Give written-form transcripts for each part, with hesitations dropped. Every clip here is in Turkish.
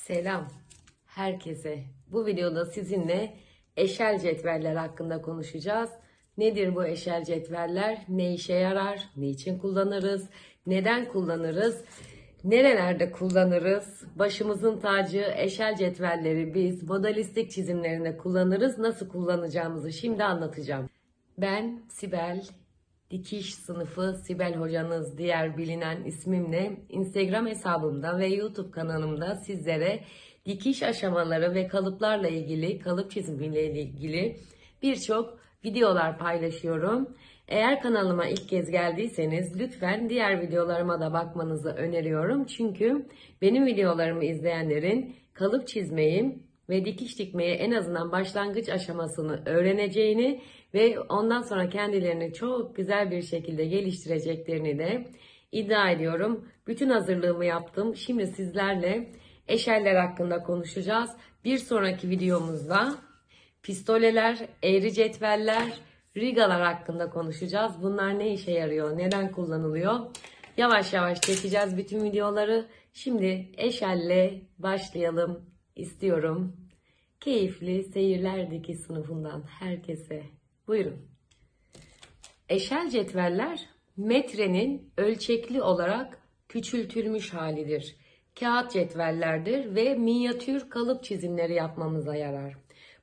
Selam herkese. Bu videoda sizinle eşel cetveller hakkında konuşacağız. Nedir bu eşel cetveller? Ne işe yarar? Niçin kullanırız? Neden kullanırız? Nerelerde kullanırız? Başımızın tacı eşel cetvelleri biz modalistik çizimlerinde kullanırız. Nasıl kullanacağımızı şimdi anlatacağım. Ben Sibel, dikiş sınıfı Sibel hocanız diğer bilinen ismimle Instagram hesabımda ve YouTube kanalımda sizlere dikiş aşamaları ve kalıplarla ilgili, kalıp çizimiyle ilgili birçok videolar paylaşıyorum. Eğer kanalıma ilk kez geldiyseniz lütfen diğer videolarıma da bakmanızı öneriyorum. Çünkü benim videolarımı izleyenlerin kalıp çizmeyi ve dikiş dikmeye en azından başlangıç aşamasını öğreneceğini ve ondan sonra kendilerini çok güzel bir şekilde geliştireceklerini de iddia ediyorum. Bütün hazırlığımı yaptım. Şimdi sizlerle eşeller hakkında konuşacağız. Bir sonraki videomuzda pistoleler, eğri cetveller, rigalar hakkında konuşacağız. Bunlar ne işe yarıyor, neden kullanılıyor? Yavaş yavaş çekeceğiz bütün videoları. Şimdi eşelle başlayalım istiyorum. Keyifli seyirler dikiş sınıfından herkese. Buyurun. Eşel cetveller metrenin ölçekli olarak küçültülmüş halidir. Kağıt cetvellerdir ve minyatür kalıp çizimleri yapmamıza yarar.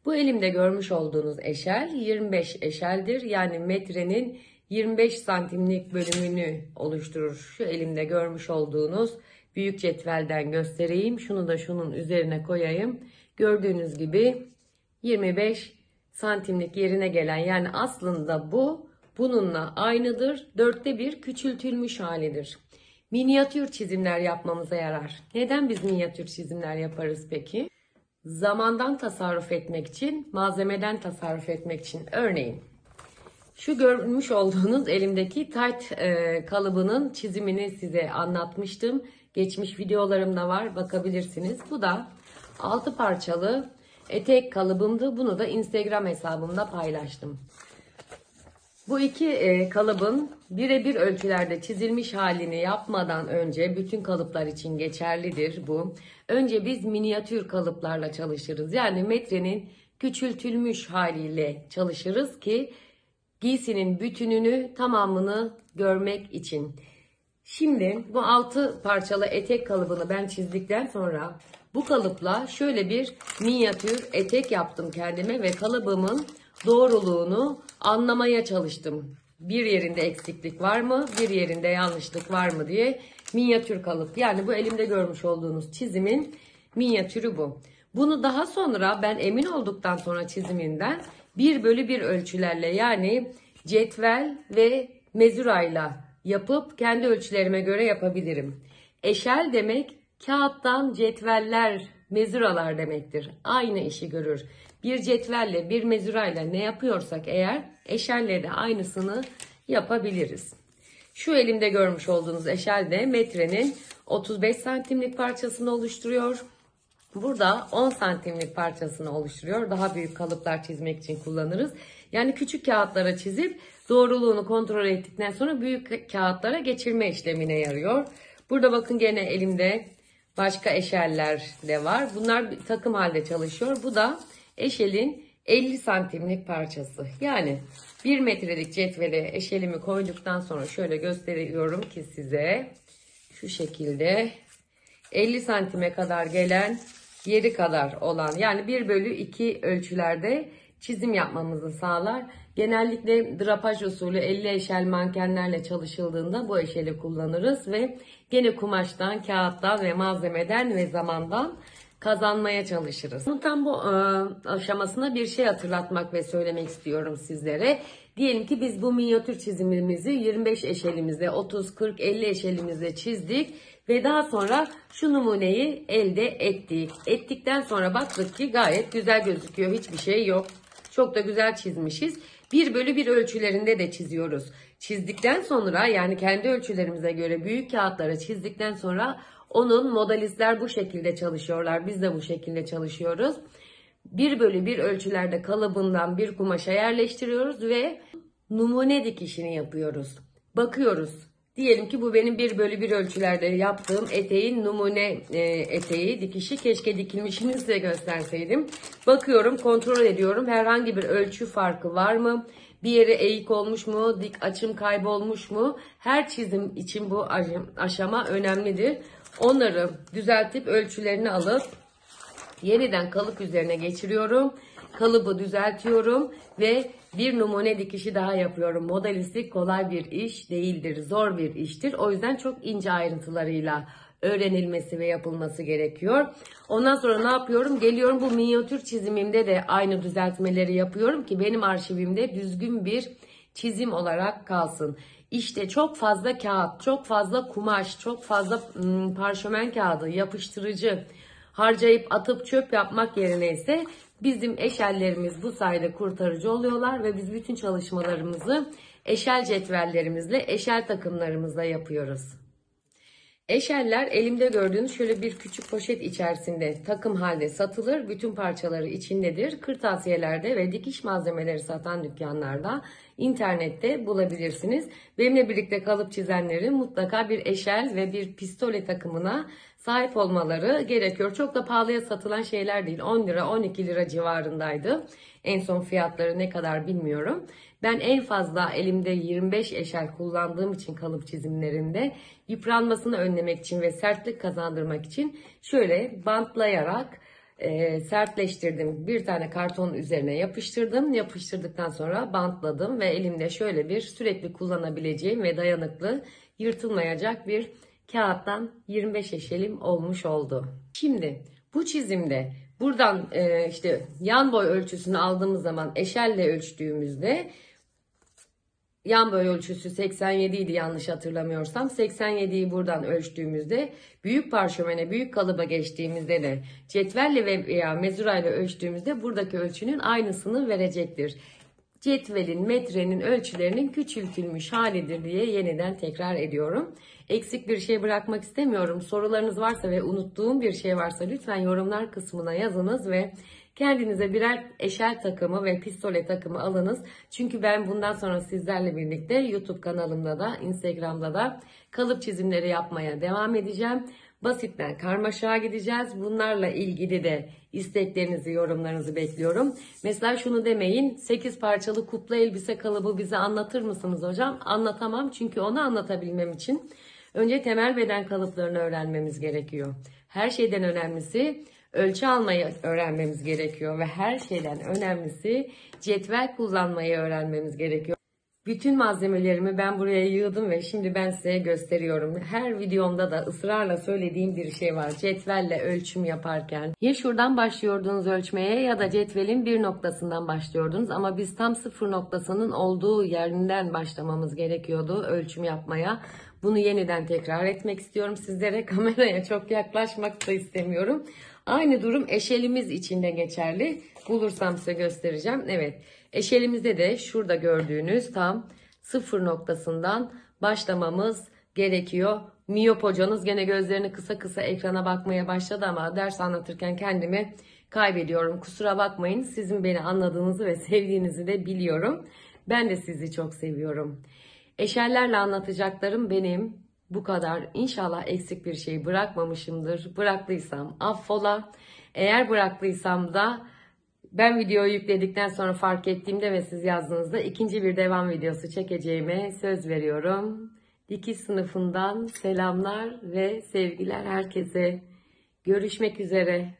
Bu elimde görmüş olduğunuz eşel 25 eşeldir. Yani metrenin 25 santimlik bölümünü oluşturur. Şu elimde görmüş olduğunuz büyük cetvelden göstereyim. Şunu da şunun üzerine koyayım. Gördüğünüz gibi 25 santimlik yerine gelen, yani aslında bu bununla aynıdır. 1/4 küçültülmüş halidir. Minyatür çizimler yapmamıza yarar. Neden biz minyatür çizimler yaparız peki? Zamandan tasarruf etmek için, malzemeden tasarruf etmek için. Örneğin şu görmüş olduğunuz elimdeki tayt kalıbının çizimini size anlatmıştım. Geçmiş videolarımda var, bakabilirsiniz. Bu da 6 parçalı etek kalıbımdı. Bunu da Instagram hesabımda paylaştım. Bu iki kalıbın birebir ölçülerde çizilmiş halini yapmadan önce, bütün kalıplar için geçerlidir bu. Önce biz minyatür kalıplarla çalışırız. Yani metrenin küçültülmüş haliyle çalışırız ki giysinin bütününü, tamamını görmek için. Şimdi bu 6 parçalı etek kalıbını ben çizdikten sonra bu kalıpla şöyle bir minyatür etek yaptım kendime ve kalıbımın doğruluğunu anlamaya çalıştım. Bir yerinde eksiklik var mı, bir yerinde yanlışlık var mı diye. Minyatür kalıp, yani bu elimde görmüş olduğunuz çizimin minyatürü bu. Bunu daha sonra ben emin olduktan sonra çiziminden 1/1 ölçülerle, yani cetvel ve mezurayla yapıp kendi ölçülerime göre yapabilirim. Eşel demek kağıttan cetveller, mezuralar demektir. Aynı işi görür. Bir cetvelle, bir mezurayla ne yapıyorsak eğer, eşelle de aynısını yapabiliriz. Şu elimde görmüş olduğunuz eşel de metrenin 35 santimlik parçasını oluşturuyor. Burada 10 santimlik parçasını oluşturuyor. Daha büyük kalıplar çizmek için kullanırız. Yani küçük kağıtlara çizip doğruluğunu kontrol ettikten sonra büyük kağıtlara geçirme işlemine yarıyor. Burada bakın gene elimde başka eşeller de var. Bunlar bir takım halde çalışıyor. Bu da eşelin 50 santimlik parçası. Yani 1 metrelik cetvele eşelimi koyduktan sonra şöyle gösteriyorum ki size. Şu şekilde 50 santime kadar gelen, yeri kadar olan, yani 1/2 ölçülerde çizim yapmamızı sağlar. Genellikle drapaj usulü 50 eşel mankenlerle çalışıldığında bu eşeli kullanırız ve gene kumaştan, kağıttan ve malzemeden ve zamandan kazanmaya çalışırız. Tam bu aşamasında bir şey hatırlatmak ve söylemek istiyorum sizlere. Diyelim ki biz bu minyatür çizimimizi 25 eşelimizde, 30, 40, 50 eşelimizde çizdik ve daha sonra şu numuneyi elde ettik. Ettikten sonra baktık ki gayet güzel gözüküyor, hiçbir şey yok. Çok da güzel çizmişiz. 1/1 ölçülerinde de çiziyoruz. Çizdikten sonra, yani kendi ölçülerimize göre büyük kağıtlara çizdikten sonra onun modalistler bu şekilde çalışıyorlar. Biz de bu şekilde çalışıyoruz. 1/1 ölçülerde kalıbından bir kumaşa yerleştiriyoruz ve numune dikişini yapıyoruz. Bakıyoruz. Diyelim ki bu benim 1/1 ölçülerde yaptığım eteğin numune eteği dikişi. Keşke dikilmişini size gösterseydim. Bakıyorum, kontrol ediyorum. Herhangi bir ölçü farkı var mı? Bir yere eğik olmuş mu? Dik açım kaybolmuş mu? Her çizim için bu aşama önemlidir. Onları düzeltip ölçülerini alıp yeniden kalıp üzerine geçiriyorum. Kalıbı düzeltiyorum ve bir numune dikişi daha yapıyorum. Modelistlik kolay bir iş değildir, zor bir iştir. O yüzden çok ince ayrıntılarıyla öğrenilmesi ve yapılması gerekiyor. Ondan sonra ne yapıyorum? Geliyorum, bu minyatür çizimimde de aynı düzeltmeleri yapıyorum ki benim arşivimde düzgün bir çizim olarak kalsın. İşte çok fazla kağıt, çok fazla kumaş, çok fazla parşömen kağıdı, yapıştırıcı harcayıp atıp çöp yapmak yerine ise bizim eşellerimiz bu sayede kurtarıcı oluyorlar ve biz bütün çalışmalarımızı eşel cetvellerimizle, eşel takımlarımızla yapıyoruz. Eşeller elimde gördüğünüz şöyle bir küçük poşet içerisinde takım halde satılır. Bütün parçaları içindedir. Kırtasiyelerde ve dikiş malzemeleri satan dükkanlarda, internette bulabilirsiniz. Benimle birlikte kalıp çizenlerin mutlaka bir eşel ve bir pistole takımına sahip olmaları gerekiyor. Çok da pahalıya satılan şeyler değil. 10 lira, 12 lira civarındaydı. En son fiyatları ne kadar bilmiyorum. Ben en fazla elimde 25 eşel kullandığım için kalıp çizimlerinde yıpranmasını önlemek için ve sertlik kazandırmak için şöyle bantlayarak sertleştirdim. Bir tane kartonun üzerine yapıştırdım. Yapıştırdıktan sonra bantladım ve elimde şöyle bir sürekli kullanabileceğim ve dayanıklı, yırtılmayacak bir kağıttan 25 eşelim olmuş oldu. Şimdi bu çizimde buradan işte yan boy ölçüsünü aldığımız zaman eşelle ölçtüğümüzde yan boy ölçüsü 87 idi yanlış hatırlamıyorsam. 87'yi buradan ölçtüğümüzde büyük parşömene, büyük kalıba geçtiğimizde de cetvelle veya mezurayla ölçtüğümüzde buradaki ölçünün aynısını verecektir. Cetvelin, metrenin ölçülerinin küçültülmüş halidir diye yeniden tekrar ediyorum. Eksik bir şey bırakmak istemiyorum. Sorularınız varsa ve unuttuğum bir şey varsa lütfen yorumlar kısmına yazınız ve kendinize birer eşel takımı ve pistole takımı alınız. Çünkü ben bundan sonra sizlerle birlikte YouTube kanalımda da, Instagram'da da kalıp çizimleri yapmaya devam edeceğim. Basitten karmaşığa gideceğiz. Bunlarla ilgili de isteklerinizi, yorumlarınızı bekliyorum. Mesela şunu demeyin, 8 parçalı kupla elbise kalıbı bize anlatır mısınız hocam? Anlatamam, çünkü onu anlatabilmem için önce temel beden kalıplarını öğrenmemiz gerekiyor. Her şeyden önemlisi ölçü almayı öğrenmemiz gerekiyor ve her şeyden önemlisi cetvel kullanmayı öğrenmemiz gerekiyor. Bütün malzemelerimi ben buraya yığdım ve şimdi ben size gösteriyorum. Her videomda da ısrarla söylediğim bir şey var. Cetvelle ölçüm yaparken ya şuradan başlıyordunuz ölçmeye ya da cetvelin bir noktasından başlıyordunuz. Ama biz tam sıfır noktasının olduğu yerinden başlamamız gerekiyordu ölçüm yapmaya. Bunu yeniden tekrar etmek istiyorum sizlere. Kameraya çok yaklaşmak da istemiyorum. Aynı durum eşelimiz için de geçerli. Bulursam size göstereceğim. Evet. Eşelimizde de şurada gördüğünüz tam sıfır noktasından başlamamız gerekiyor. Miyop hocanız gene gözlerini kısa kısa ekrana bakmaya başladı ama ders anlatırken kendimi kaybediyorum. Kusura bakmayın. Sizin beni anladığınızı ve sevdiğinizi de biliyorum. Ben de sizi çok seviyorum. Eşellerle anlatacaklarım benim bu kadar. İnşallah eksik bir şey bırakmamışımdır. Bıraktıysam affola. Eğer bıraktıysam da ben videoyu yükledikten sonra fark ettiğimde ve siz yazdığınızda ikinci bir devam videosu çekeceğime söz veriyorum. Dikiş sınıfından selamlar ve sevgiler herkese. Görüşmek üzere.